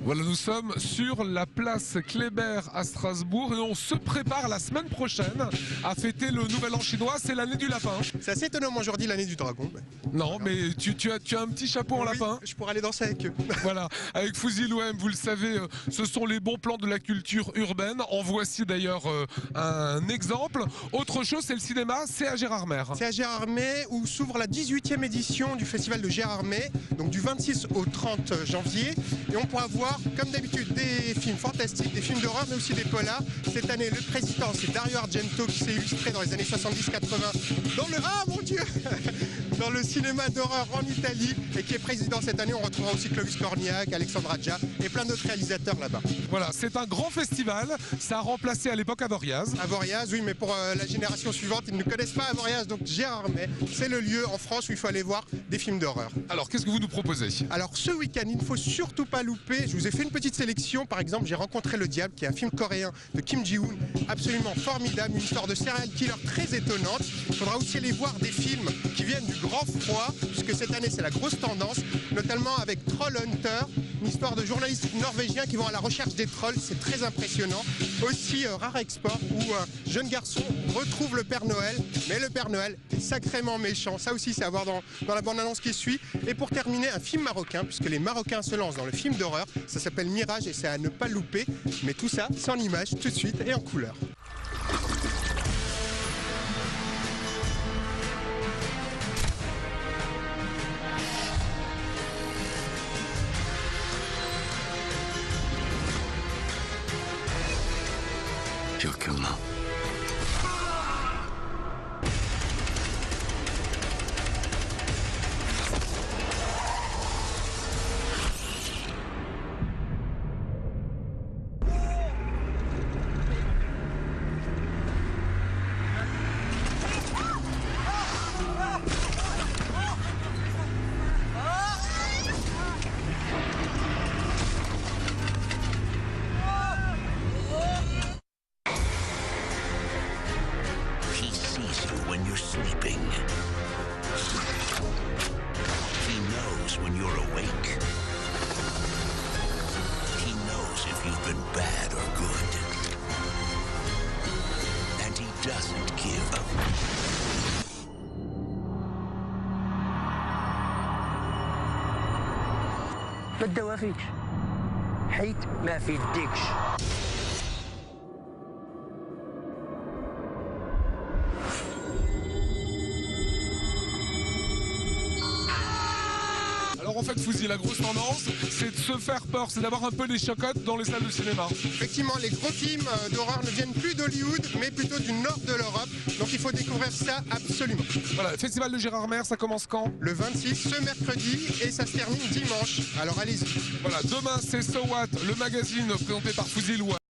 Voilà, nous sommes sur la place Kléber à Strasbourg et on se prépare la semaine prochaine à fêter le nouvel an chinois, c'est l'année du lapin. C'est assez étonnant, moi aujourd'hui l'année du dragon. Non, mais tu as un petit chapeau en Oui, lapin. je pourrais aller danser avec eux. Voilà, avec Fouzil Ouem, vous le savez, ce sont les bons plans de la culture urbaine. En voici d'ailleurs un exemple. Autre chose, c'est le cinéma, c'est à Gérardmer. C'est à Gérardmer où s'ouvre la 18e édition du festival de Gérardmer, donc du 26 au 30 janvier. Et on pourra voir, comme d'habitude, des films fantastiques, des films d'horreur, mais aussi des polars. Cette année, le président, c'est Dario Argento qui s'est illustré dans les années 70-80 dans le... Ah mon Dieu dans le cinéma d'horreur en Italie et qui est président cette année. On retrouvera aussi Clovis Cornillac, Alexandre Aja et plein d'autres réalisateurs là-bas. Voilà, c'est un grand festival. Ça a remplacé à l'époque Avoriaz. Avoriaz, oui, mais pour la génération suivante, ils ne connaissent pas Avoriaz, donc Gérardmer, c'est le lieu en France où il faut aller voir des films d'horreur. Alors, qu'est-ce que vous nous proposez? Alors, ce week-end, il ne faut surtout pas louper. Je vous ai fait une petite sélection. Par exemple, j'ai rencontré Le Diable, qui est un film coréen de Kim Ji-hoon, absolument formidable, une histoire de serial killer très étonnante. Il faudra aussi aller voir des films qui viennent du grand froid, puisque cette année, c'est la grosse tendance, notamment avec Troll Hunter, une histoire de journalistes norvégiens qui vont à la recherche des trolls. C'est très impressionnant. Aussi, Rare Export, où un jeune garçon retrouve le Père Noël, mais le Père Noël est sacrément méchant. Ça aussi, c'est à voir dans la bande-annonce qui suit. Et pour terminer, un film marocain, puisque les Marocains se lancent dans le film d'horreur. Ça s'appelle Mirage et c'est à ne pas louper. Mais tout ça, sans image, tout de suite et en couleur. You'll kill now. When you're sleeping. He knows when you're awake. He knows if you've been bad or good. And he doesn't give up. ما تدوافيكش حيت ما في يديكش. Alors en fait, Fouzi, la grosse tendance, c'est de se faire peur, c'est d'avoir un peu des chocottes dans les salles de cinéma. Effectivement, les gros films d'horreur ne viennent plus d'Hollywood, mais plutôt du nord de l'Europe. Donc il faut découvrir ça absolument. Voilà, le festival de Gérardmer, ça commence quand? Le 26, ce mercredi, et ça se termine dimanche. Alors allez-y. Voilà, demain c'est So What, le magazine présenté par Fouzil Ouem.